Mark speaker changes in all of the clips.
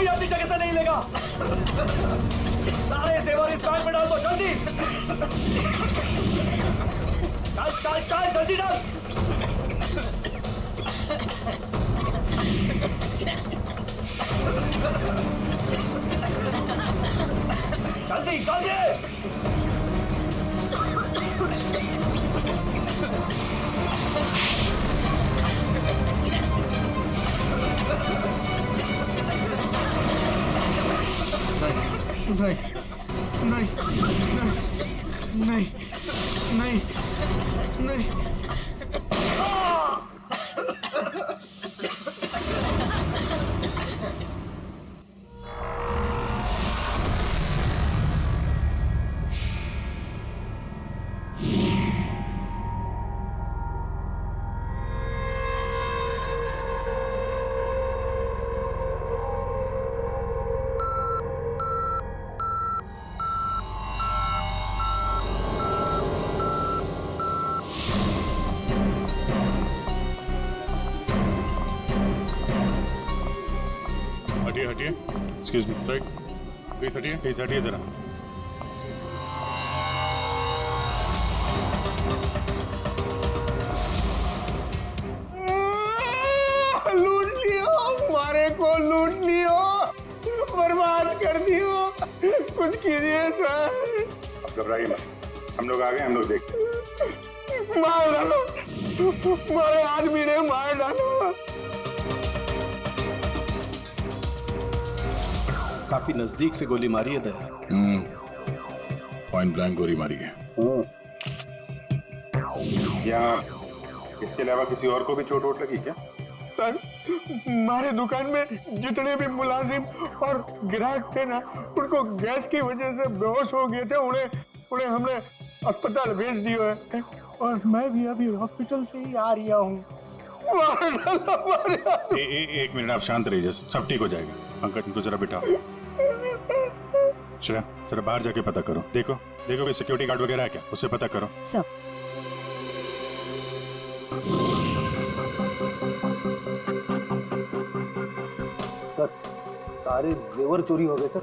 Speaker 1: कोई अपनी जगह से नहीं लेगा। सारे जेवर इस बैग में डाल दो, जल्दी। चल जल्दी डाल। जल्दी जल्दी।
Speaker 2: नहीं नहीं नहीं नहीं नहीं।
Speaker 3: हटिए हटिए, एक्सक्यूज मी सर, प्लीज हटिए जरा।
Speaker 2: लूट लियो, हमारे को लूट लियो, बर्बाद कर दियो, कुछ कीजिए सर।
Speaker 3: अब घबराइए मत, हम लोग आ गए, हम लोग देखते।
Speaker 2: मार डालो, हमारे आदमी ने मार डालो।
Speaker 4: काफी नजदीक से गोली मारी है दया।
Speaker 3: पॉइंट ब्लैंक गोली मारी है। यहाँ इसके अलावा किसी और को भी चोट वोट लगी क्या?
Speaker 2: सर, हमारे दुकान में जितने भी मुलाजिम और ग्राहक थे ना, उनको गैस की वजह से बेहोश हो गए थे। उन्हें हमने अस्पताल भेज दिया है और मैं भी अभी हॉस्पिटल से ही आ रहा हूँ।
Speaker 3: एक मिनट, आप शांत रहिए, सब ठीक हो जाएगा। पंकज, इनको जरा बिठाओ। श्रेया, जरा बाहर जाके पता करो, देखो कोई सिक्योरिटी गार्ड वगैरह है क्या, उससे पता करो।
Speaker 5: सब
Speaker 1: सर, सारे जेवर चोरी हो गए सर।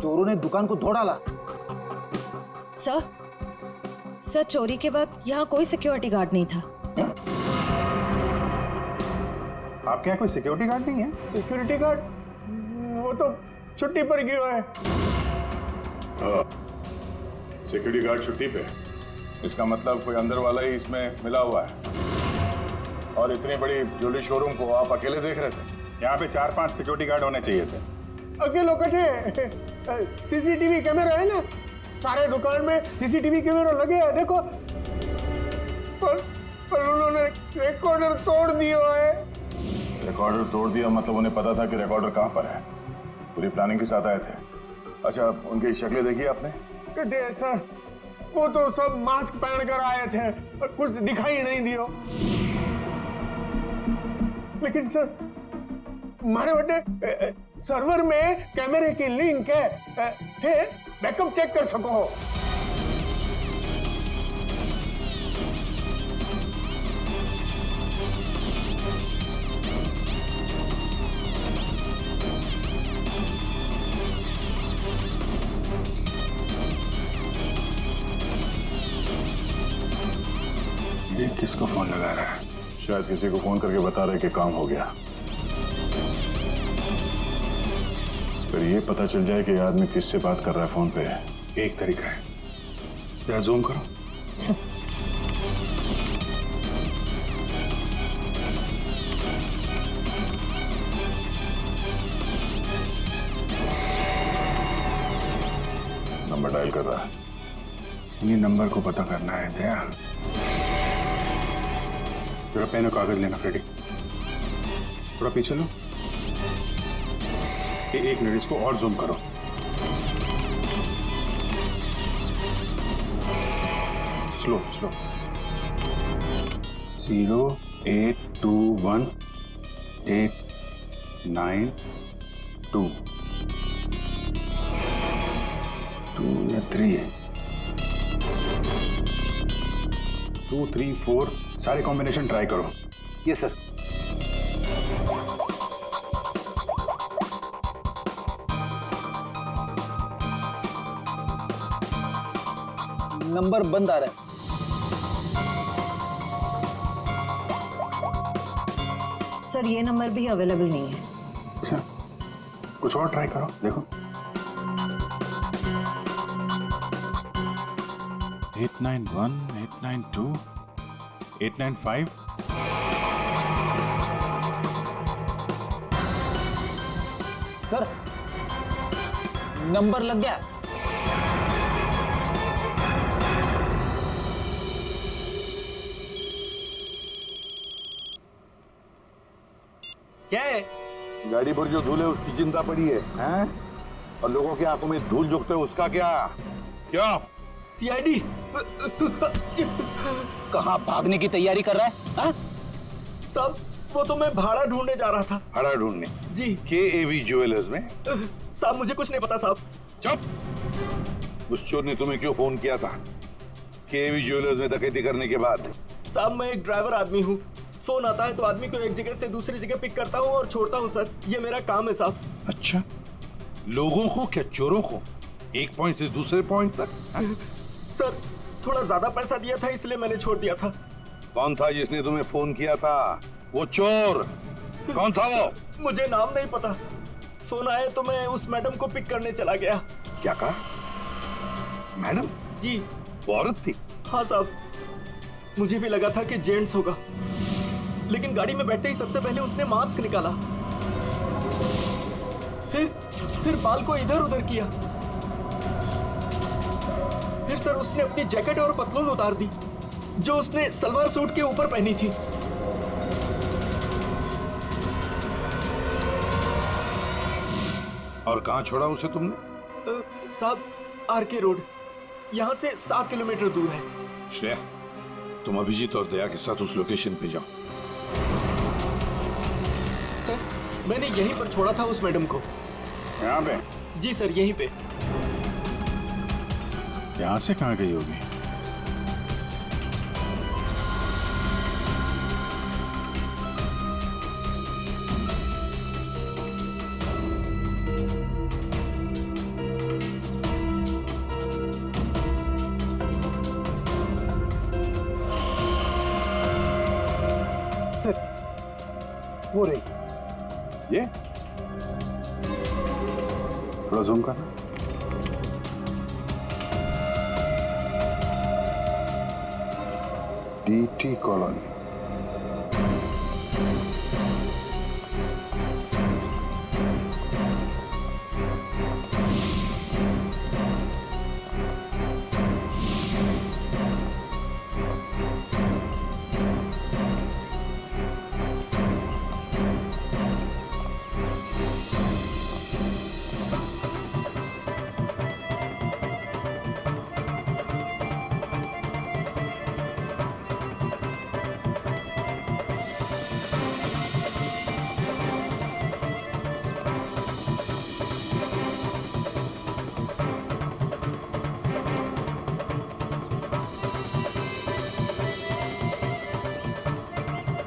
Speaker 1: चोरों ने दुकान को तोड़ डाला।
Speaker 5: सर चोरी के बाद यहाँ कोई सिक्योरिटी गार्ड नहीं था।
Speaker 3: आपके यहाँ कोई सिक्योरिटी गार्ड नहीं है?
Speaker 2: सिक्योरिटी गार्ड वो तो छुट्टी पर गया है।
Speaker 3: सिक्योरिटी गार्ड छुट्टी पे, इसका मतलब कोई अंदर वाला ही इसमें मिला हुआ है। और इतनी बड़ी ज्वेलरी शोरूम को आप अकेले देख रहे थे? यहाँ पे 4-5 सिक्योरिटी गार्ड होने चाहिए थे।
Speaker 2: अकेले कटे, सीसीटीवी कैमरा है ना, सारे दुकान में सीसीटीवी कैमरा लगे हैं, देखो। पर उन्होंने रिकॉर्डर तोड़ दिया है।
Speaker 3: रिकॉर्डर तोड़ दिया मतलब उन्हें पता था कि रिकॉर्डर कहाँ पर है, पूरी प्लानिंग के साथ आए थे। अच्छा, उनकी शक्लें देखी आपने?
Speaker 2: कटे सर, वो तो सब मास्क पहन कर आए थे और कुछ दिखाई नहीं दियो। लेकिन सर, हमारे बड़े सर्वर में कैमरे की लिंक है, थे बैकअप चेक कर सको।
Speaker 3: ये किसको फोन लगा रहा है? शायद किसी को फोन करके बता रहे कि काम हो गया। फिर ये पता चल जाए कि ये आदमी किससे बात कर रहा है फोन पे। एक तरीका है, जरा जूम करो।
Speaker 5: सब
Speaker 3: नंबर डायल कर रहा है। इन्हीं नंबर को पता करना है। दया, जरा पेन और कागज लेना। फ्रेडी, थोड़ा पीछे लो। एक मिनट, इसको और जूम करो। स्लो 0821892 2 या 3 है, 2 3 4 सारे कॉम्बिनेशन ट्राई करो।
Speaker 1: ये सर। नंबर बंद आ रहा है।
Speaker 5: सर ये नंबर भी अवेलेबल नहीं है।
Speaker 3: अच्छा, कुछ और ट्राई करो, देखो। 891, 892, 895।
Speaker 1: सर नंबर लग गया।
Speaker 4: क्या है?
Speaker 3: गाड़ी पर जो धूल है उसकी चिंता पड़ी है? और लोगों की आंखों में धूल झोंकते है उसका क्या? क्या?
Speaker 4: सीआईडी।
Speaker 1: कहाँ भागने की तैयारी कर रहा है? हाँ?
Speaker 4: साहब वो तो मैं भाड़ा ढूंढने जा रहा था।
Speaker 3: भाड़ा ढूंढने?
Speaker 4: जी।
Speaker 3: केएवी ज्वेलर्स में?
Speaker 4: साहब मुझे कुछ नहीं पता साहब।
Speaker 3: चुप। उस चोर ने तुम्हें क्यों फोन किया था केएवी ज्वेलर्स में डकैती करने के बाद?
Speaker 4: साहब मैं एक ड्राइवर आदमी हूँ, फोन आता है तो आदमी को एक जगह से दूसरी जगह पिक करता हूँ और छोड़ता हूँ सर, ये मेरा काम है साहब।
Speaker 3: अच्छा, लोगों को क्या चोरों को एक पॉइंट से दूसरे पॉइंट तक?
Speaker 4: सर थोड़ा ज्यादा पैसा दिया था इसलिए मैंने छोड़ दिया था।
Speaker 3: कौन था जिसने तुम्हें फोन किया था? वो चोर कौन था वो?
Speaker 4: मुझे नाम नहीं पता, फोन आया तो मैं उस मैडम को पिक करने चला गया।
Speaker 3: क्या कहा? मैडम?
Speaker 4: जी।
Speaker 3: वो औरत थी?
Speaker 4: हाँ साहब, मुझे भी लगा था कि जेंट्स होगा, लेकिन गाड़ी में बैठते ही सबसे पहले उसने मास्क निकाला, फिर बाल को इधर उधर किया, फिर सर उसने अपनी जैकेट और पतलून उतार दी जो उसने सलवार सूट के ऊपर पहनी थी।
Speaker 3: और कहाँ छोड़ा उसे तुमने?
Speaker 4: साहब आरके रोड, यहाँ से 7 किलोमीटर दूर है।
Speaker 3: श्रेया, तुम अभिजीत और दया के साथ उस लोकेशन पे जाओ।
Speaker 4: सर मैंने यहीं पर छोड़ा था उस मैडम को।
Speaker 3: यहाँ पे?
Speaker 4: जी सर यहीं पे।
Speaker 3: यहाँ से कहाँ गई होगी?
Speaker 1: वो रही।
Speaker 3: ये थोड़ा जूम करना। DT colony.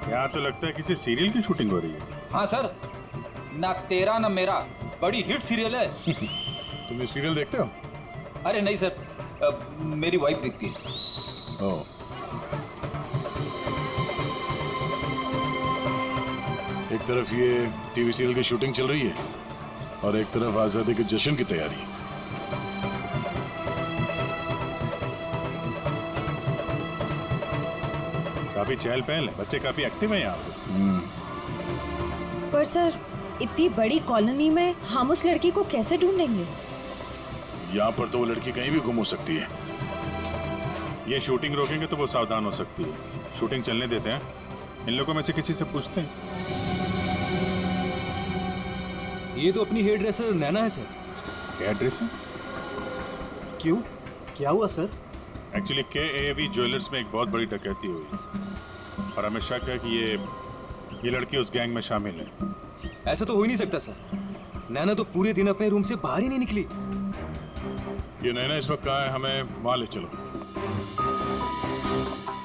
Speaker 3: यहाँ तो लगता है किसी सीरियल की शूटिंग हो रही है।
Speaker 6: हाँ सर, ना तेरा ना मेरा बड़ी हिट सीरियल है।
Speaker 3: तुम ये सीरियल देखते हो?
Speaker 6: अरे नहीं सर, मेरी वाइफ देखती है।
Speaker 3: ओह। एक तरफ ये टीवी सीरियल की शूटिंग चल रही है और एक तरफ आजादी के जश्न की तैयारी। काफी चहल पहल है, बच्चे काफी एक्टिव हैं यहाँ पे।
Speaker 5: पर सर इतनी बड़ी कॉलोनी में हम उस लड़की को कैसे ढूंढेंगे?
Speaker 3: यहाँ पर तो वो लड़की कहीं भी गुम हो सकती है। ये शूटिंग रोकेंगे तो वो सावधान हो सकती है। शूटिंग चलने देते हैं, इन लोगों में से किसी से पूछते हैं।
Speaker 6: ये तो अपनी हेयर ड्रेसर नैना है सर।
Speaker 3: क्या ड्रेस है?
Speaker 6: क्यों, क्या हुआ सर?
Speaker 3: एक्चुअली केएवी ज्वेलर्स में एक बहुत बड़ी डकैती हुई और हमें शक है कि ये लड़की उस गैंग में शामिल है।
Speaker 6: ऐसा तो हो ही नहीं सकता सर, नैना तो पूरे दिन अपने रूम से बाहर ही नहीं निकली।
Speaker 3: ये नैना इस वक्त कहाँ है? हमें वहाँ ले चलो।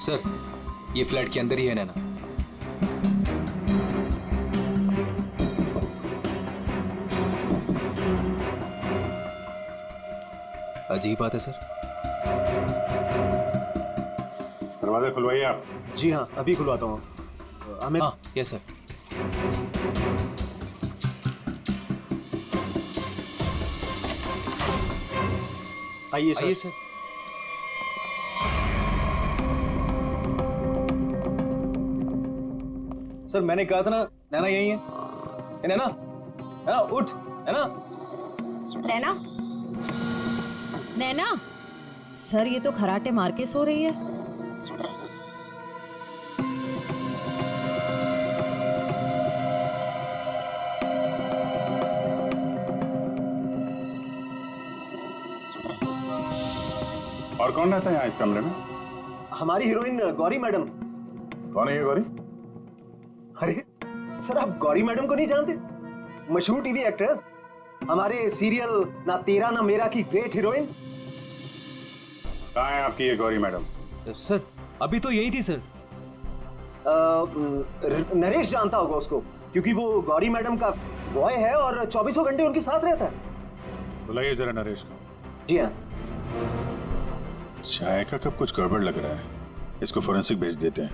Speaker 6: सर ये फ्लैट के अंदर ही है नैना। अजीब बात है सर।
Speaker 3: दरवाजा खुलवाइए आप।
Speaker 7: जी हाँ, अभी खुलवाता हूँ। हमें
Speaker 6: हाँ यस सर।
Speaker 7: आइए सर।
Speaker 6: आइए सर। सर मैंने कहा था ना नैना यही है। ए, नैना नैना उठ। नैना
Speaker 5: नैना, नैना, सर ये तो खराटे मार के सो रही है।
Speaker 3: और कौन रहता है यहाँ इस कमरे में?
Speaker 7: हमारी हीरोइन गौरी मैडम।
Speaker 3: कौन है ये गौरी?
Speaker 7: अरे सर, आप गौरी मैडम को नहीं जानते? मशहूर टीवी एक्ट्रेस, हमारे सीरियल ना तेरा ना मेरा की ग्रेट हीरोइन।
Speaker 3: कहाँ है आपकी ये गौरी मैडम?
Speaker 6: सर अभी तो यही थी सर।
Speaker 7: नरेश जानता होगा उसको, क्योंकि वो गौरी मैडम का बॉय है और 24 घंटे उनके साथ रहता है।
Speaker 3: बुलाइए जरा नरेश को।
Speaker 7: जी हाँ।
Speaker 3: चाय का कब कुछ गड़बड़ लग रहा है, इसको फोरेंसिक भेज देते हैं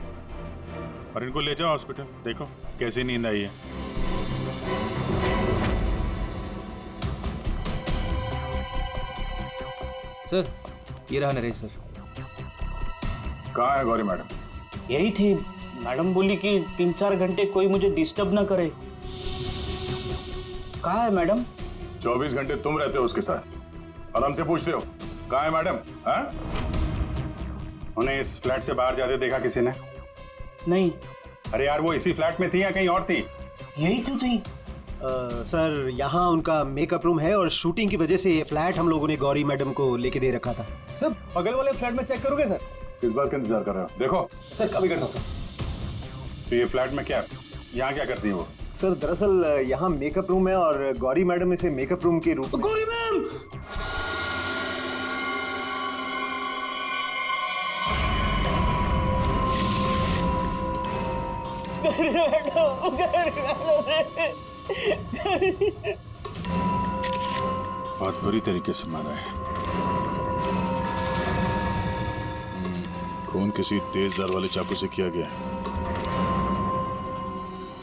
Speaker 3: और इनको ले जाओ हॉस्पिटल, देखो कैसी नींद आई है।
Speaker 6: सर ये रहा नरेश सर।
Speaker 3: कहाँ है गौरी मैडम?
Speaker 8: यही थी। मैडम बोली कि 3-4 घंटे कोई मुझे डिस्टर्ब ना करे। कहाँ है मैडम?
Speaker 3: 24 घंटे तुम रहते हो उसके साथ और हमसे पूछते हो कहाँ है मैडम? हाँ? उन्हें इस फ्लैट से बाहर जाते देखा किसी ने?
Speaker 8: नहीं।
Speaker 3: अरे यार वो इसी फ्लैट में थी या कहीं और थी?
Speaker 8: यही तो थी।
Speaker 7: सर यहाँ उनका मेकअप रूम है और शूटिंग की वजह से ये फ्लैट हम लोगों ने गौरी मैडम को लेके दे रखा था।
Speaker 6: सर बगल वाले फ्लैट में चेक करोगे सर?
Speaker 3: किस बात का इंतजार कर रहे हो? देखो
Speaker 6: सर कभी करता हूँ सर।
Speaker 3: तो ये फ्लैट में क्या, यहाँ क्या करती है वो?
Speaker 7: सर दरअसल यहाँ मेकअप रूम है और गौरी मैडम इसे मेकअप रूम के रूप में।
Speaker 8: गौरी मैम!
Speaker 3: बहुत बुरी तरीके से मारा है। खून किसी तेज धार वाले चाकू से किया गया है।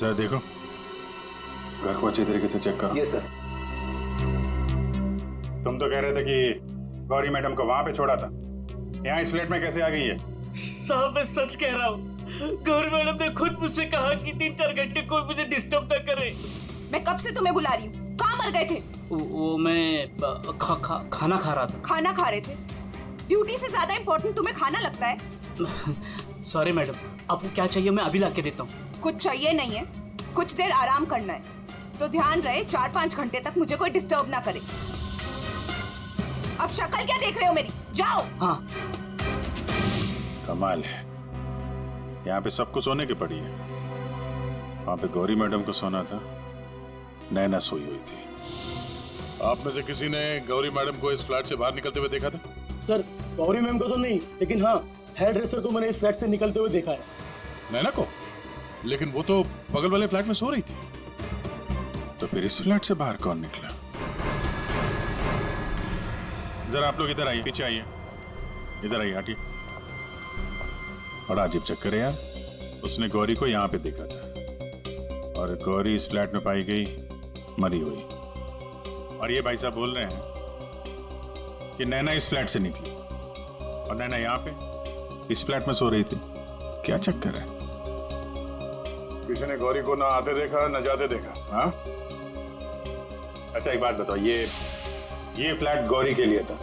Speaker 3: जरा देखो, घर को अच्छी तरीके से चेक करो।
Speaker 7: ये सर।
Speaker 3: तुम तो कह रहे थे कि गौरी मैडम को वहां पे छोड़ा था, यहाँ इस फ्लैट में कैसे आ गई है?
Speaker 8: साहब मैं सच कह रहा हूँ। गौरी मैडम ने खुद मुझसे कहा कि 3-4 घंटे कोई मुझे डिस्टर्ब ना करे।
Speaker 9: मैं कब से तुम्हें बुला रही हूँ, कहाँ मर गए थे?
Speaker 8: वो मैं खाना खा रहा था।
Speaker 9: खाना खा रहे थे? ड्यूटी से ज्यादा इम्पोर्टेंट तुम्हें खाना लगता है?
Speaker 8: सॉरी मैडम, आपको क्या चाहिए मैं अभी लाके देता हूँ।
Speaker 9: कुछ चाहिए नहीं है, कुछ देर आराम करना है, तो ध्यान रहे 4-5 घंटे तक मुझे कोई डिस्टर्ब ना करे। अब शक्ल क्या देख रहे हो मेरी? जाओ।
Speaker 8: हाँ।
Speaker 3: कमाल है, यहाँ पे सबको सोने की पड़ी है। वहां पे गौरी मैडम को सोना था, नैना सोई हुई थी। आप में से किसी ने गौरी मैडम को इस फ्लैट से बाहर निकलते हुए देखा था?
Speaker 8: सर गौरी मैम को तो नहीं, लेकिन हाँ हेयर ड्रेसर को मैंने इस फ्लैट से निकलते हुए देखा है।
Speaker 3: नैना को? लेकिन वो तो बगल वाले फ्लैट में सो रही थी। तो फिर इस फ्लैट से बाहर कौन निकला? जरा आप लोग इधर आइए, पीछे आइए, इधर आइए, हटिए। बड़ा अजीब चक्कर है यार, उसने गौरी को यहाँ पे देखा था और गौरी इस फ्लैट में पाई गई मरी हुई। और ये भाई साहब बोल रहे हैं कि नैना इस फ्लैट से निकली और नैना यहाँ पे इस फ्लैट में सो रही थी। क्या चक्कर है? किसी ने गौरी को ना आते देखा ना जाते देखा? हाँ? अच्छा एक बात बताओ, ये फ्लैट गौरी के लिए था,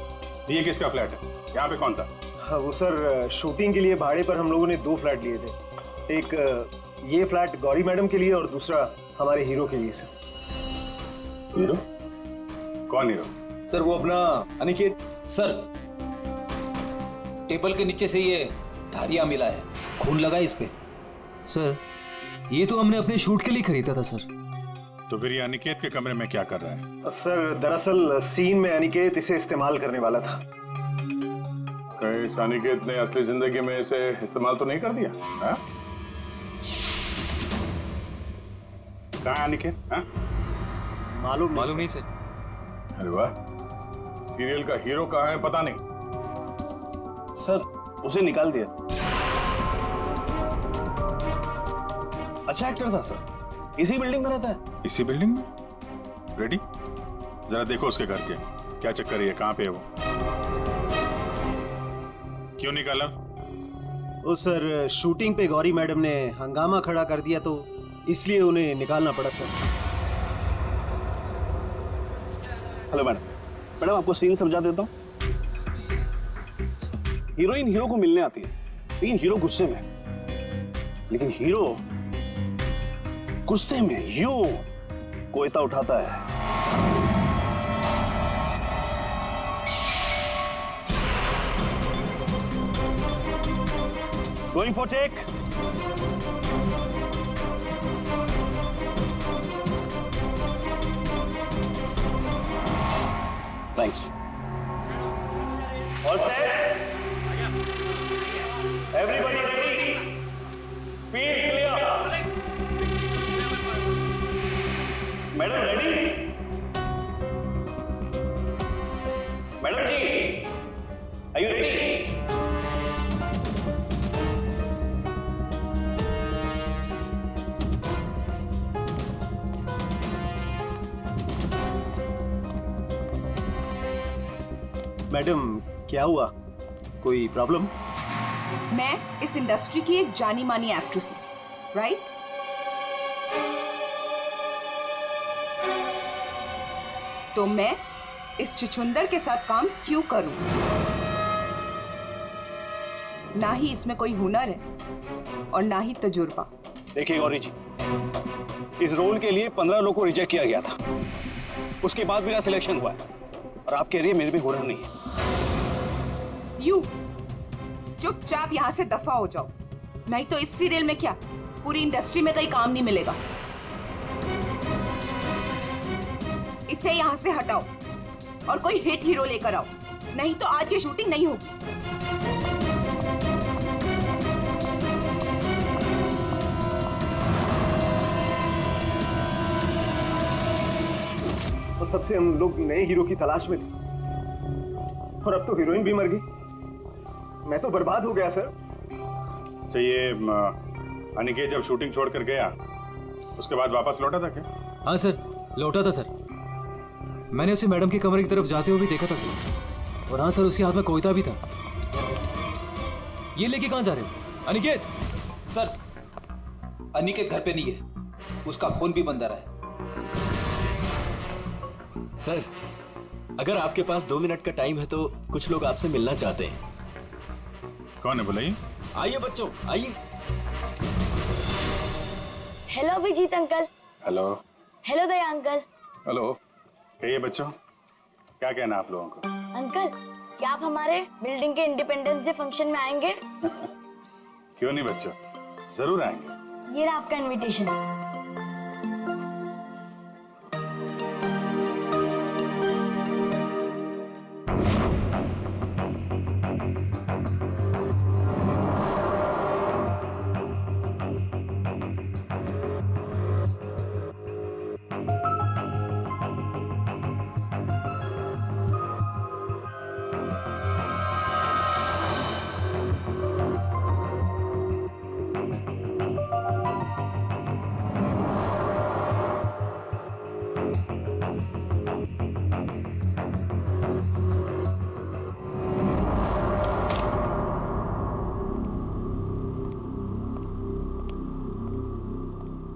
Speaker 3: ये किसका फ्लैट है? यहाँ पे कौन था?
Speaker 7: हाँ, वो सर शूटिंग के लिए भाड़े पर हम लोगों ने 2 फ्लैट लिए थे। एक ये फ्लैट गौरी मैडम के लिए और दूसरा हमारे हीरो के लिए सर।
Speaker 3: हीरो? कौन हीरो?
Speaker 6: सर वो अपना अनिकेत।
Speaker 1: सर टेबल के नीचे से ये धारियां मिला है, खून लगा है इस पे।
Speaker 6: सर ये तो हमने अपने शूट के लिए खरीदा था सर।
Speaker 3: तो फिर ये अनिकेत के कमरे में क्या कर रहा है?
Speaker 7: सर दरअसल सीन में अनिकेत इसे इस्तेमाल करने वाला था।
Speaker 3: कहीं इस अनिकेत ने असली जिंदगी में इसे इस्तेमाल तो नहीं कर दिया? हाँ? कहाँ है अनिकेत? हाँ?
Speaker 7: मालूम
Speaker 6: नहीं सर।
Speaker 3: अरे वाह, सीरियल का हीरो कहाँ है पता नहीं।
Speaker 7: सर, उसे निकाल दिया।
Speaker 10: अच्छा एक्टर था सर, इसी बिल्डिंग में रहता है।
Speaker 3: इसी बिल्डिंग में? रेडी? जरा देखो उसके घर के क्या चक्कर है, कहाँ पे है वो? क्यों निकाला?
Speaker 7: वो सर शूटिंग पे गौरी मैडम ने हंगामा खड़ा कर दिया तो इसलिए उन्हें निकालना पड़ा सर।
Speaker 10: हेलो मैडम, मैडम आपको सीन समझा देता हूँ। हीरोइन हीरो को मिलने आती है, लेकिन हीरो गुस्से में, लेकिन हीरो गुस्से में यूं कोयता उठाता है। Going for take. Thanks. All set? Everybody ready? Field clear. Madam ready? Madam ji, are you ready?
Speaker 7: Madam क्या हुआ, कोई प्रॉब्लम?
Speaker 9: मैं इस इंडस्ट्री की एक जानी मानी एक्ट्रेस हूँ, राइट? तो मैं इस छुछुंदर के साथ काम क्यों करूं? ना ही इसमें कोई हुनर है और ना ही तजुर्बा।
Speaker 10: देखिए गौरी जी, इस रोल के लिए 15 लोगों को रिजेक्ट किया गया था, उसके बाद मेरा सिलेक्शन हुआ है और आपके एरिया मेरे भी हुनर नहीं है।
Speaker 9: यू चुपचाप यहाँ से दफा हो जाओ, नहीं तो इस सीरियल में क्या पूरी इंडस्ट्री में कहीं काम नहीं मिलेगा। इसे यहाँ से हटाओ और कोई हिट हीरो लेकर आओ, नहीं तो आज ये शूटिंग नहीं होगी।
Speaker 7: और तब से हम लोग नए हीरो की तलाश में थे और अब तो हीरोइन भी मर गई। मैं तो बर्बाद हो गया सर।
Speaker 3: चाहिए अनिकेत जब शूटिंग छोड़कर गया उसके बाद वापस लौटा था क्या?
Speaker 6: हाँ सर, लौटा था सर। मैंने उसे मैडम के कमरे की तरफ जाते हुए भी देखा था सर। और हाँ सर, उसके हाथ में कोयता भी था। ये लेके कहाँ जा रहे हो अनिकेत?
Speaker 11: सर अनिकेत घर पे नहीं है, उसका फोन भी बंद आ रहा है।
Speaker 4: सर अगर आपके पास 2 मिनट का टाइम है तो कुछ लोग आपसे मिलना चाहते हैं।
Speaker 3: कौन है बुलाइए?
Speaker 4: आइए बच्चों आइए।
Speaker 12: Hello Abhijit uncle.
Speaker 3: Hello.
Speaker 12: Hello Daya uncle.
Speaker 3: Hello. कहिए बच्चों, क्या कहना आप लोगों को?
Speaker 12: अंकल क्या आप हमारे बिल्डिंग के इंडिपेंडेंस डे फंक्शन में आएंगे?
Speaker 3: क्यों नहीं बच्चों, जरूर आएंगे।
Speaker 12: ये रहा आपका इनविटेशन।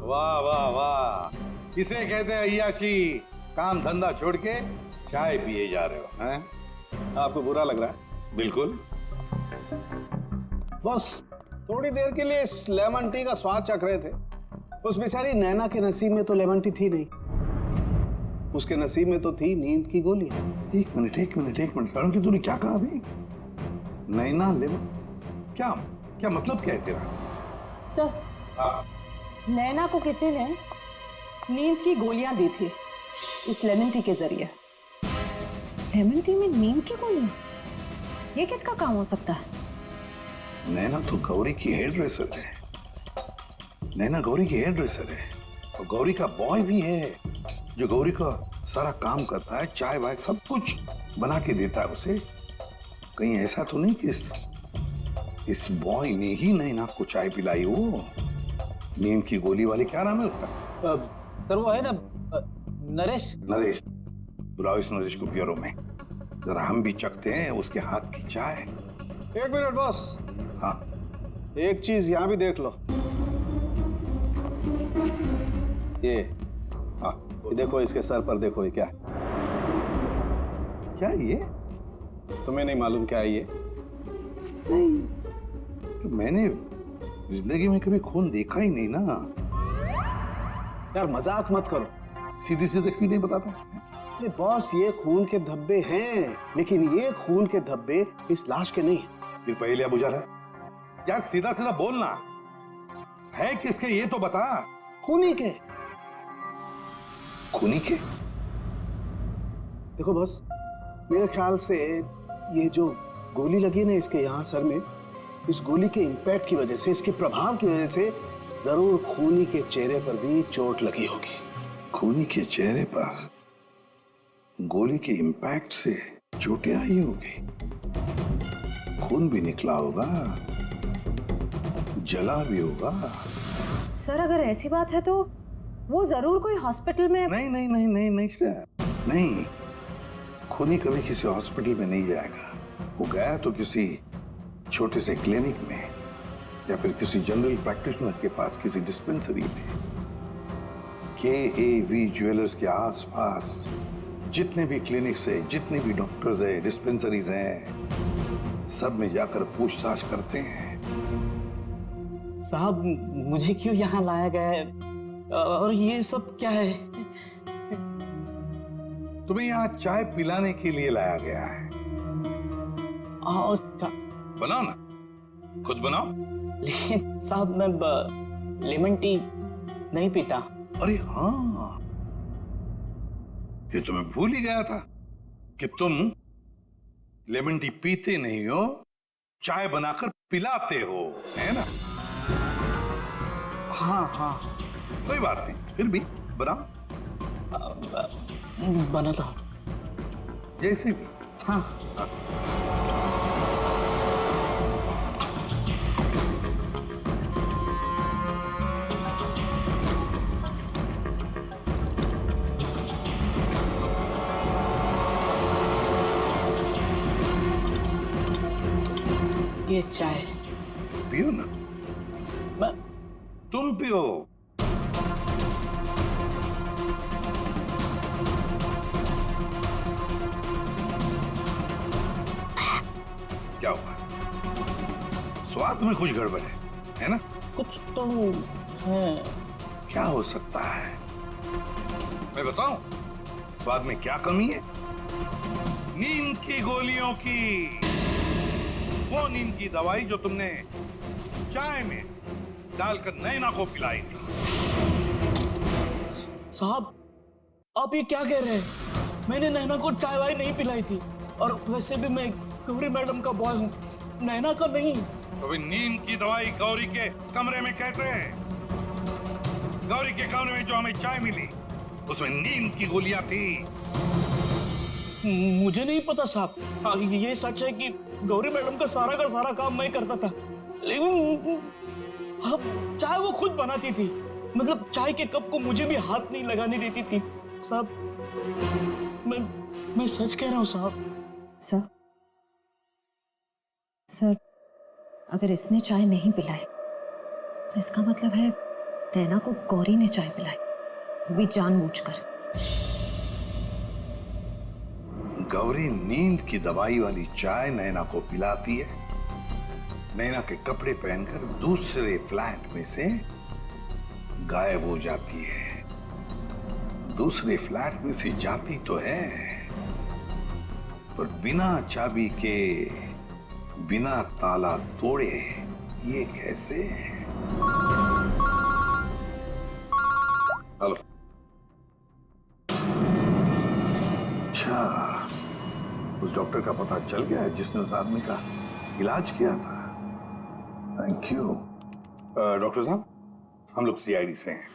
Speaker 13: वाह वाह वाह, किसे कहते हैं अय्याशी? काम धंधा छोड़ के चाय पिए जा रहे हो हैं?
Speaker 10: आपको बुरा लग रहा है?
Speaker 13: बिल्कुल।
Speaker 10: बस थोड़ी देर के लिए इस लेमन टी का स्वाद चख रहे थे। उस बेचारी नैना के नसीब में तो लेमन टी थी नहीं, उसके नसीब में तो थी नींद की गोली।
Speaker 13: एक मिनट सड़न की दूरी क्या कहा अभी? नैना लेमन, क्या क्या मतलब क्या है तेरा?
Speaker 14: सर
Speaker 13: हाँ।
Speaker 14: नैना को किसी ने नींद की गोलियां दी थी इस लेमन टी के जरिए।
Speaker 5: लेमन टी में नींद की गोलियां? ये किसका काम हो सकता है?
Speaker 13: नैना तो गौरी की हेयर ड्रेसर है। नैना गौरी की हेयर ड्रेसर है और गौरी का बॉय भी है जो गौरी का सारा काम करता है, चाय वाय सब कुछ बना के देता है उसे। कहीं ऐसा तो नहीं कि इस बॉय ने ही नैना को चाय पिलाई हो? नींद की गोली वाली, क्या नाम है उसका?
Speaker 11: सर वो है ना नरेश।
Speaker 13: नरेश, बुलाओ इस नरेश को ब्यूरो में, जरा हम भी चखते हैं उसके हाथ की चाय।
Speaker 10: 1 मिनट बॉस।
Speaker 13: हाँ,
Speaker 10: एक चीज यहाँ भी देख लो। ये
Speaker 13: हाँ,
Speaker 10: ये देखो, इसके सर पर देखो, ये क्या है?
Speaker 13: क्या ये?
Speaker 10: तुम्हें नहीं मालूम क्या है ये?
Speaker 13: तो मैंने जिंदगी में कभी खून देखा ही नहीं ना।
Speaker 10: यार मजाक मत करो।
Speaker 13: सीधी सीधे क्यों नहीं बताता?
Speaker 10: अरे बॉस, ये खून के धब्बे हैं, लेकिन ये खून के धब्बे इस लाश के नहीं हैं।
Speaker 13: फिर पहले बुझा रहा है यार, सीधा सीधा बोलना है किसके, ये तो बता।
Speaker 10: खूनी के।
Speaker 13: खूनी के?
Speaker 10: देखो बॉस, मेरे ख्याल से ये जो गोली लगी ना इसके यहाँ सर में, इस गोली के इंपैक्ट की वजह से, इसके प्रभाव की वजह से जरूर खूनी के चेहरे पर भी चोट लगी होगी।
Speaker 13: खूनी के चेहरे पर गोली के इंपैक्ट से चोटें आई होगी, खून भी निकला होगा, जला भी होगा।
Speaker 5: सर अगर ऐसी बात है तो वो जरूर कोई हॉस्पिटल में।
Speaker 13: नहीं नहीं नहीं नहीं नहीं नहीं, खूनी कभी किसी हॉस्पिटल में नहीं जाएगा। वो गया तो किसी छोटे से क्लिनिक में या फिर किसी जनरल प्रैक्टिशनर के पास, किसी डिस्पेंसरी में। KAV ज्वेलर्स के आसपास जितने भी क्लिनिक्स है, जितने भी डॉक्टर्स है, डिस्पेंसरीज हैं, सब में जाकर पूछताछ करते हैं।
Speaker 8: साहब मुझे क्यों यहाँ लाया गया है और ये सब क्या है?
Speaker 13: तुम्हें यहाँ चाय पिलाने के लिए लाया गया है। बनाओ ना, खुद बनाओ।
Speaker 8: लेकिन साहब मैं लेमन टी नहीं पीता।
Speaker 13: अरे हाँ, ये तो मैं भूल ही गया था कि तुम लेमन टी पीते नहीं हो, चाय बनाकर पिलाते हो, है ना?
Speaker 8: हाँ हाँ,
Speaker 13: कोई बात नहीं, फिर भी बनाओ।
Speaker 8: बनाता हूँ
Speaker 13: जैसे भी।
Speaker 8: हाँ,
Speaker 13: हाँ।
Speaker 8: ये चाय
Speaker 13: पियो ना। तुम पियो। क्या हुआ? स्वाद में कुछ गड़बड़ है ना?
Speaker 8: कुछ तो है।
Speaker 13: क्या हो सकता है? मैं बताऊं स्वाद में क्या कमी है? नींद की गोलियों की, वो नींद की दवाई जो तुमने चाय में डालकर नैना को पिलाई थी।
Speaker 8: साहब आप ये क्या कह रहे हैं? मैंने नैना को चाय वाय नहीं पिलाई थी, और वैसे भी मैं गौरी मैडम का बॉय हूँ, नैना का नहीं।
Speaker 13: तो नींद की दवाई गौरी के कमरे में कैसे है? गौरी के कमरे में जो हमें चाय मिली उसमें नींद की गोलियां थी।
Speaker 8: मुझे नहीं पता साहब। हाँ, ये सच है कि गौरी मैडम का सारा काम मैं करता था, लेकिन हाँ, चाय वो खुद बनाती थी। मतलब चाय के कप को मुझे भी हाथ नहीं लगाने देती थी। साहब मैं सच कह रहा हूँ साहब।
Speaker 5: सर अगर इसने चाय नहीं पिलाई तो इसका मतलब है नैना को गौरी ने चाय पिलाई, वो भी जानबूझकर।
Speaker 13: गौरी नींद की दवाई वाली चाय नैना को पिलाती है, नैना के कपड़े पहनकर दूसरे फ्लैट में से गायब हो जाती है। दूसरे फ्लैट में से जाती तो है, पर बिना चाबी के, बिना ताला तोड़े, ये कैसे? हेलो। अच्छा, उस डॉक्टर का पता चल गया है जिसने उस आदमी का इलाज किया था। Thank you. डॉक्टर साहब, हम लोग CID से हैं।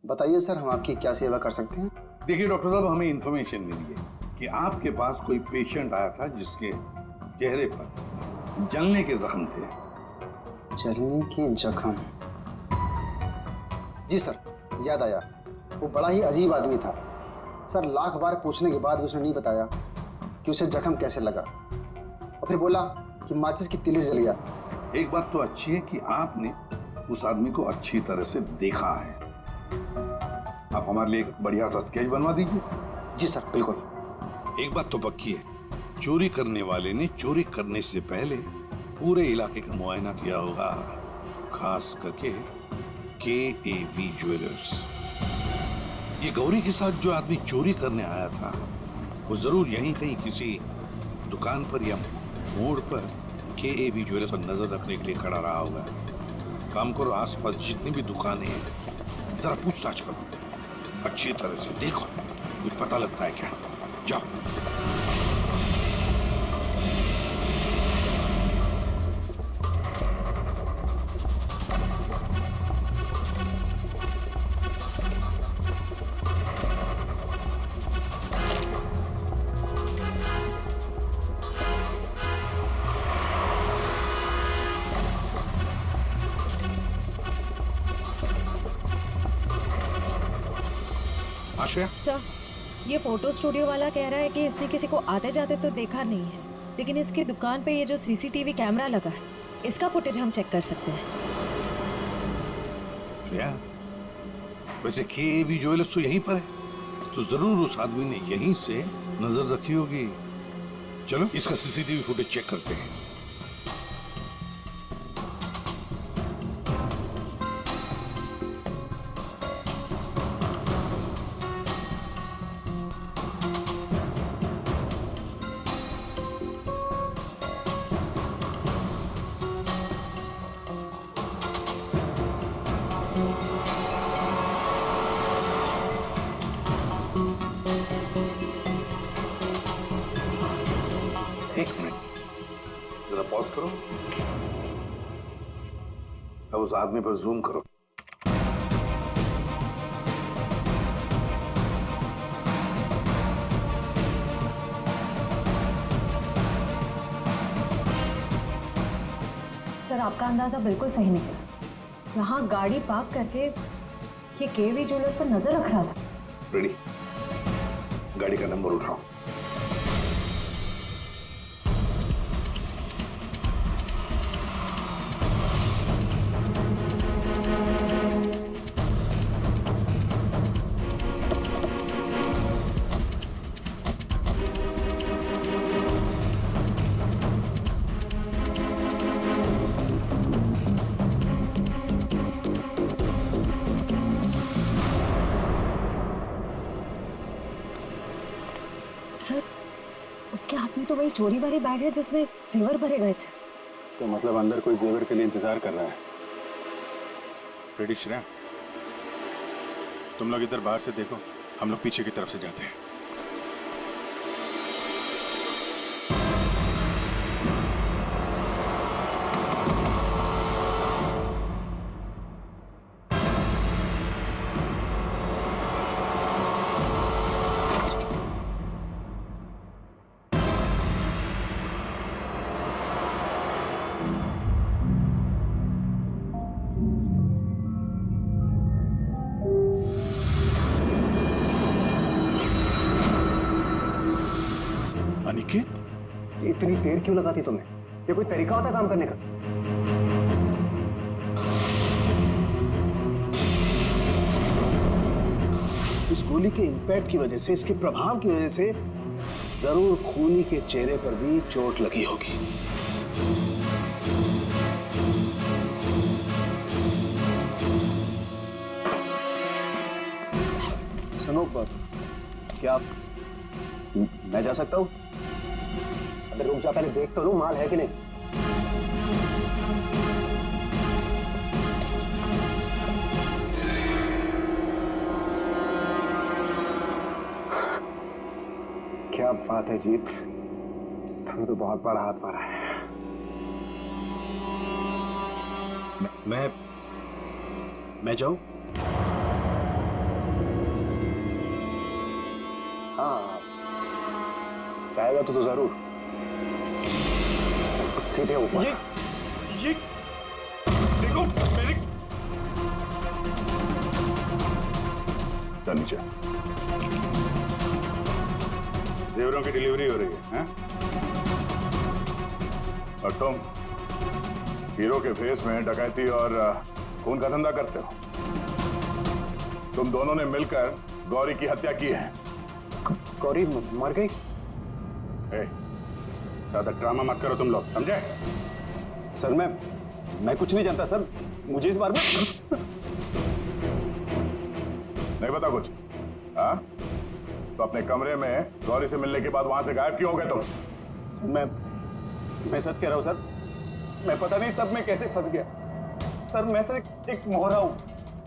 Speaker 15: बताइए सर, हम आपकी क्या सेवा कर सकते हैं?
Speaker 13: देखिए डॉक्टर साहब, हमें इंफॉर्मेशन मिली है कि आपके पास कोई पेशेंट आया था जिसके चेहरे पर जलने के जख्म थे।
Speaker 15: जलने के जख्म? जी सर, याद आया। वो बड़ा ही अजीब आदमी था सर। लाख बार पूछने के बाद भी उसने नहीं बताया कि उसे जख्म कैसे लगा, और फिर बोला कि माचिस की तिली जल गया।
Speaker 13: एक बात तो अच्छी है कि आपने उस आदमी को अच्छी तरह से देखा है। आप हमारे लिए एक बढ़िया सा स्केच बनवा दीजिए।
Speaker 15: जी सर, बिल्कुल।
Speaker 13: एक बात तो पक्की है, चोरी करने वाले ने चोरी करने से पहले पूरे इलाके का मुआयना किया होगा, खास करके KAV ज्वेलर्स। ये गौरी के साथ जो आदमी चोरी करने आया था वो जरूर यहीं कहीं किसी दुकान पर या मोड़ पर KAV ज्वेलर्स पर नजर रखने के लिए खड़ा रहा होगा। काम करो, आसपास जितनी भी दुकानें हैं जरा पूछताछ करो, अच्छी तरह से देखो, कुछ पता लगता है क्या। जाओ। आश्रया,
Speaker 5: सर, ये फोटो स्टूडियो वाला कह रहा है कि इसने किसी को आते जाते तो देखा नहीं है, लेकिन इसकी दुकान पे ये जो CCTV कैमरा लगा है, इसका फुटेज हम चेक कर सकते हैं।
Speaker 13: श्रेया, वैसे KAV ज्वेलर्स तो यहीं पर है, तो जरूर उस आदमी ने यहीं से नजर रखी होगी। चलो इसका CCTV फुटेज चेक करते हैं। एक मिनट, जरा पॉज करो। अब उस आदमी पर जूम करो।
Speaker 5: सर, आपका अंदाजा बिल्कुल सही निकला। यहाँ गाड़ी पार्क करके ये KAV ज्वेलर्स पर नजर रख रहा था।
Speaker 13: रेडी, गाड़ी का नंबर उठाओ।
Speaker 5: सर, उसके हाथ में तो वही चोरी वाली बैग है जिसमें जेवर भरे गए थे।
Speaker 3: तो मतलब अंदर कोई जेवर के लिए इंतजार कर रहा है। रेडी श्रेया, तुम लोग इधर बाहर से देखो, हम लोग पीछे की तरफ से जाते हैं।
Speaker 7: अनिकेत, इतनी देर क्यों लगाती तुम्हें? ये कोई तरीका होता है काम करने का?
Speaker 10: इस गोली के इंपैक्ट की वजह से, इसके प्रभाव की वजह से जरूर खूनी के चेहरे पर भी चोट लगी होगी।
Speaker 7: सुनो, क्या मैं जा सकता हूँ? अगर रुक जा, पहले देख तो लूं माल है कि नहीं। क्या बात है जीत, तुमने तो बहुत बड़ा हाथ मारा है।
Speaker 11: मैं जाऊं?
Speaker 7: हाँ, जाएगा तो जरूर। सीधे ऊपर।
Speaker 4: ये देखो मेरे
Speaker 3: चल नीचे। जेवरों की डिलीवरी हो रही है, हैं? और तुम हीरो के फेस में डकैती और खून का धंधा करते हो। तुम दोनों ने मिलकर गौरी की हत्या की है।
Speaker 7: गौरी मर गई?
Speaker 3: ज्यादा ड्रामा मत करो तुम लोग, समझे?
Speaker 7: सर मैं कुछ नहीं जानता सर, मुझे इस बारे में
Speaker 3: नहीं पता कुछ। हाँ, तो अपने कमरे में गौरी से मिलने के बाद वहां से गायब क्यों हो गए तुम?
Speaker 7: सर मैं सच कह रहा हूँ सर, मैं पता नहीं सब में कैसे फंस गया। सर मैं सिर्फ एक मोहरा हूँ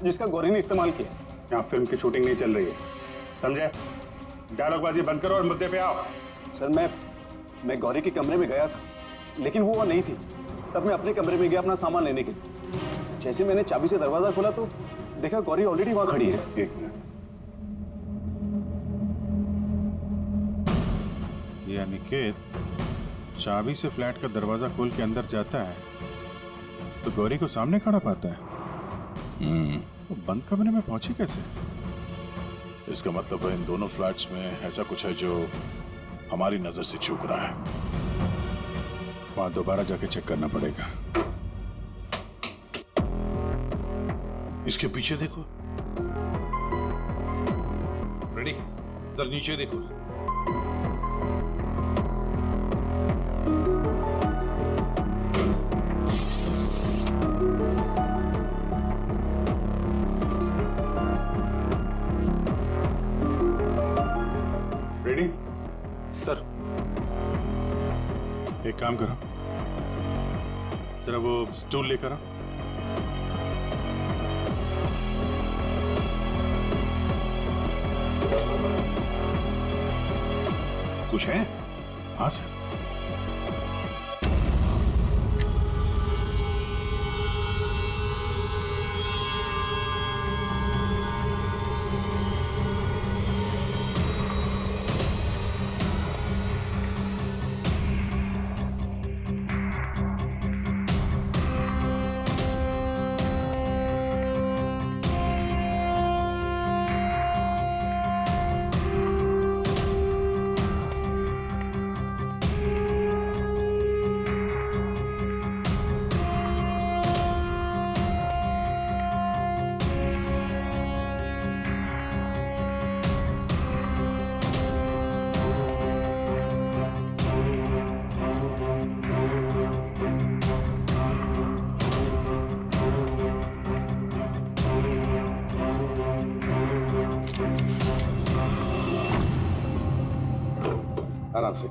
Speaker 7: जिसका गौरी ने इस्तेमाल किया।
Speaker 3: यहाँ फिल्म की शूटिंग नहीं चल रही है, समझे? डायलॉगबाजी बंद करो और मुद्दे पे आओ।
Speaker 7: सर मैं गौरी के कमरे में गया था, लेकिन वो नहीं थी। तब मैं अपने कमरे में गया अपना सामान लेने के लिए। जैसे मैंने चाबी से दरवाजा खोला तो देखा गौरी ऑलरेडी वहां खड़ी है।
Speaker 3: एक मिनट, ये अनिकेत चाबी से फ्लैट का दरवाजा खोल के अंदर जाता है तो गौरी को सामने खड़ा पाता है। वो बंद कमरे में पहुंची कैसे?
Speaker 13: इसका मतलब है इन दोनों फ्लैट्स में ऐसा कुछ है जो हमारी नजर से चूक रहा है।
Speaker 3: वहां दोबारा जाके चेक करना पड़ेगा।
Speaker 13: इसके पीछे देखो, रेडी? इधर नीचे देखो।
Speaker 3: रेडी?
Speaker 7: सर
Speaker 3: एक काम करो, जरा वो स्टूल लेकर आओ।
Speaker 13: कुछ है?
Speaker 3: हाँ सर।
Speaker 13: आराम से।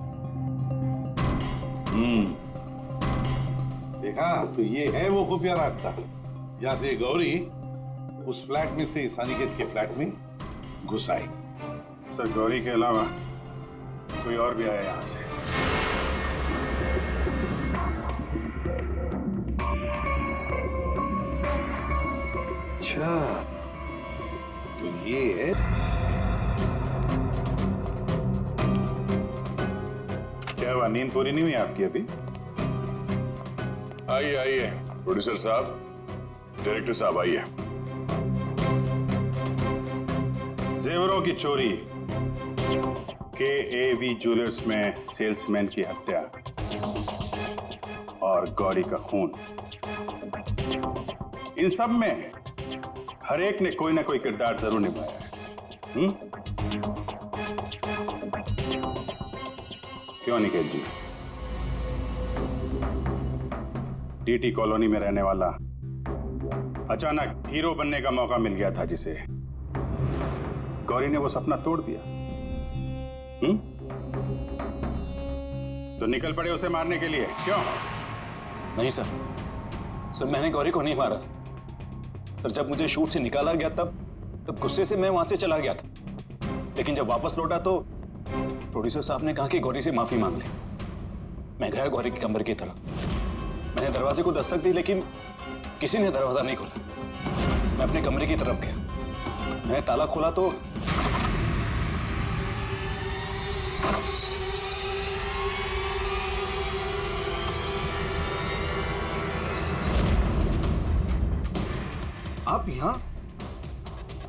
Speaker 13: देखा तो ये है वो खुफिया रास्ता जहां से गौरी उस फ्लैट में से इस अनिकेत के फ्लैट में घुस आई।
Speaker 3: सर गौरी के अलावा कोई और भी आया यहां से?
Speaker 13: अच्छा, तो ये है।
Speaker 3: क्या हुआ, नींद पूरी नहीं हुई आपकी अभी? आइए आइए प्रोड्यूसर साहब, डायरेक्टर साहब आइए। जेवरों की चोरी, KAV ज्वेलर्स में सेल्समैन की हत्या और गौरी का खून, इन सब में हर एक ने कोई ना कोई किरदार जरूर निभाया है। क्यों निकेत जी? DT कॉलोनी में रहने वाला अचानक हीरो बनने का मौका मिल गया था जिसे, गौरी ने वो सपना तोड़ दिया। तो निकल पड़े उसे मारने के लिए, क्यों?
Speaker 7: नहीं सर मैंने गौरी को नहीं मारा सर। जब मुझे शूट से निकाला गया तब गुस्से से मैं वहां से चला गया था, लेकिन जब वापस लौटा तो प्रोड्यूसर साहब ने कहा कि गौरी से माफी मांग ले। मैं गया गौरी के कमरे की तरफ। मैंने दरवाजे को दस्तक दी लेकिन किसी ने दरवाजा नहीं खोला। मैं अपने कमरे की तरफ गया, मैंने ताला खोला तो आप यहां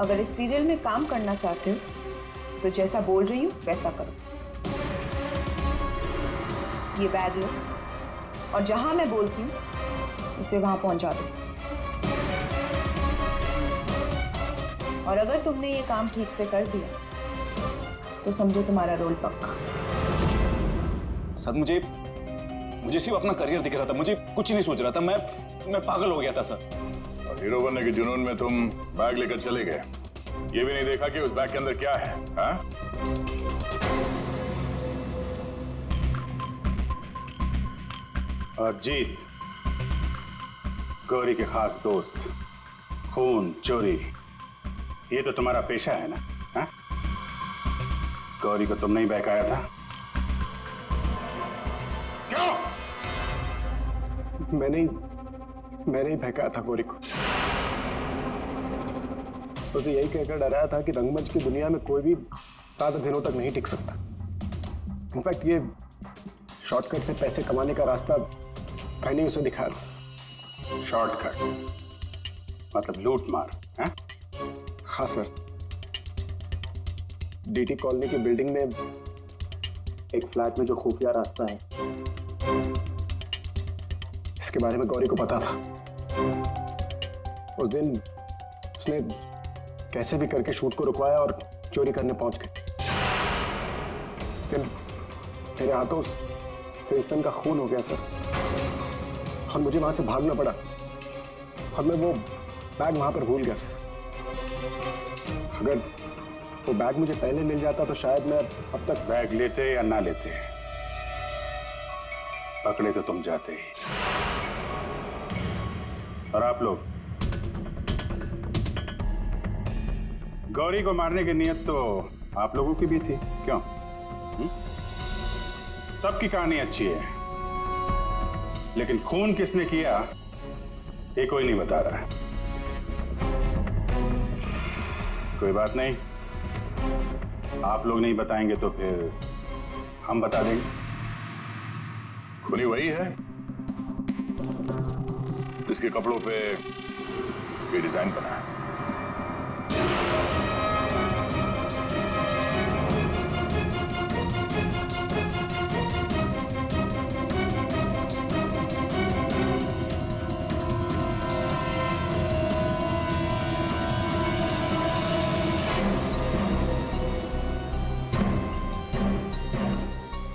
Speaker 9: अगर इस सीरियल में काम करना चाहते हो तो जैसा बोल रही हूँ वैसा करो। ये बैग लो और जहां मैं बोलती हूँ इसे वहां पहुंचा दो। और अगर तुमने ये काम ठीक से कर दिया तो समझो तुम्हारा रोल पक्का।
Speaker 7: सर मुझे सिर्फ अपना करियर दिख रहा था, मुझे कुछ नहीं सोच रहा था। मैं पागल हो गया था सर।
Speaker 3: और हीरो बनने के जुनून में तुम बैग लेकर चले गए, ये भी नहीं देखा कि उस बैग के अंदर क्या है। हाँ? और जीत, गौरी के खास दोस्त, खून चोरी, ये तो तुम्हारा पेशा है ना? हाँ? गौरी को तुमने ही बहकाया था। क्यों?
Speaker 2: मैंने ही बहकाया था गौरी को। उसे यही कहकर डराया था कि रंगमंच की दुनिया में कोई भी ज्यादा दिनों तक नहीं टिक सकता। इनफैक्ट ये शॉर्टकट से पैसे कमाने का रास्ता मैंने उसे दिखाया था।
Speaker 3: शॉर्टकट मतलब लूट मार? हाँ?
Speaker 2: हाँ सर, डीटी कॉलोनी की बिल्डिंग में एक फ्लैट में जो खुफिया रास्ता है, इसके बारे में गौरी को पता था। उस दिन उसने कैसे भी करके शूट को रुकवाया और चोरी करने पहुंच गए। फिर मेरे हाथों से का खून हो गया सर, और मुझे वहां से भागना पड़ा और मैं वो बैग वहां पर भूल गया सर। अगर वो बैग मुझे पहले मिल जाता तो शायद मैं अब तक।
Speaker 3: बैग लेते या ना लेते, पकड़े तो तुम जाते ही। और आप लोग, गौरी को मारने की नीयत तो आप लोगों की भी थी, क्यों? सबकी कहानी अच्छी है, लेकिन खून किसने किया ये कोई नहीं बता रहा है। कोई बात नहीं, आप लोग नहीं बताएंगे तो फिर हम बता देंगे। खूनी वही है जिसके कपड़ों पे ये डिजाइन बना है।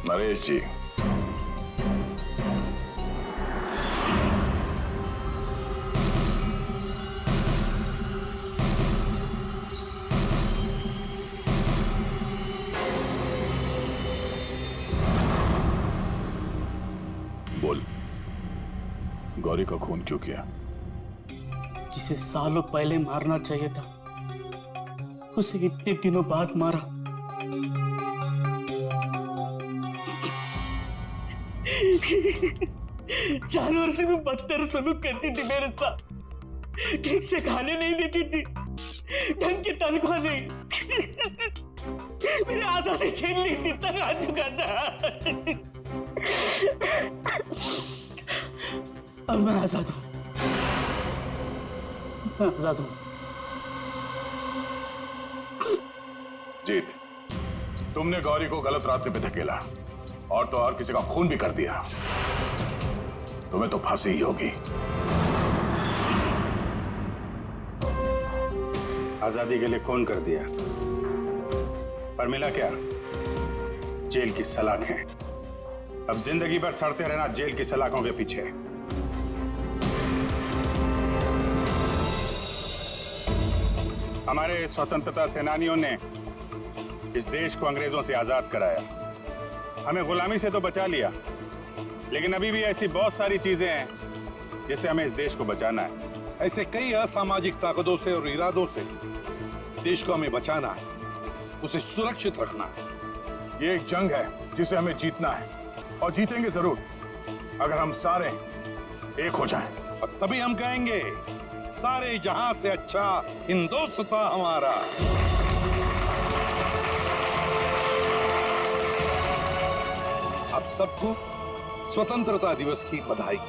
Speaker 3: नरेश जी, बोल, गौरी का खून क्यों किया?
Speaker 8: जिसे सालों पहले मारना चाहिए था उसे इतने दिनों बाद मारा। जानवर से भी बदतर सलूक करती थी मेरे साथ, ठीक से खाने नहीं देती थी, ढंग की तनख्वाह नहीं, मेरे आजादी छीन ली थी, तक आ चुका था। अब मैं आजाद हूं, मैं आजाद हूं।
Speaker 3: जीत, तुमने गौरी को गलत रास्ते पे धकेला और तो और किसी का खून भी कर दिया, तुम्हें तो फांसी ही होगी। आजादी के लिए खून कर दिया, पर मिला क्या? जेल की सलाखें। अब जिंदगी भर सड़ते रहना जेल की सलाखों के पीछे। हमारे स्वतंत्रता सेनानियों ने इस देश को अंग्रेजों से आजाद कराया, हमें गुलामी से तो बचा लिया, लेकिन अभी भी ऐसी बहुत सारी चीजें हैं जिससे हमें इस देश को बचाना है।
Speaker 13: ऐसे कई असामाजिक ताकतों से और इरादों से देश को हमें बचाना है, उसे सुरक्षित रखना है।
Speaker 3: ये एक जंग है जिसे हमें जीतना है, और जीतेंगे जरूर अगर हम सारे एक हो जाएं।
Speaker 13: और तभी हम कहेंगे सारे जहां से अच्छा हिंदुस्तान हमारा। आप सबको स्वतंत्रता दिवस की बधाई।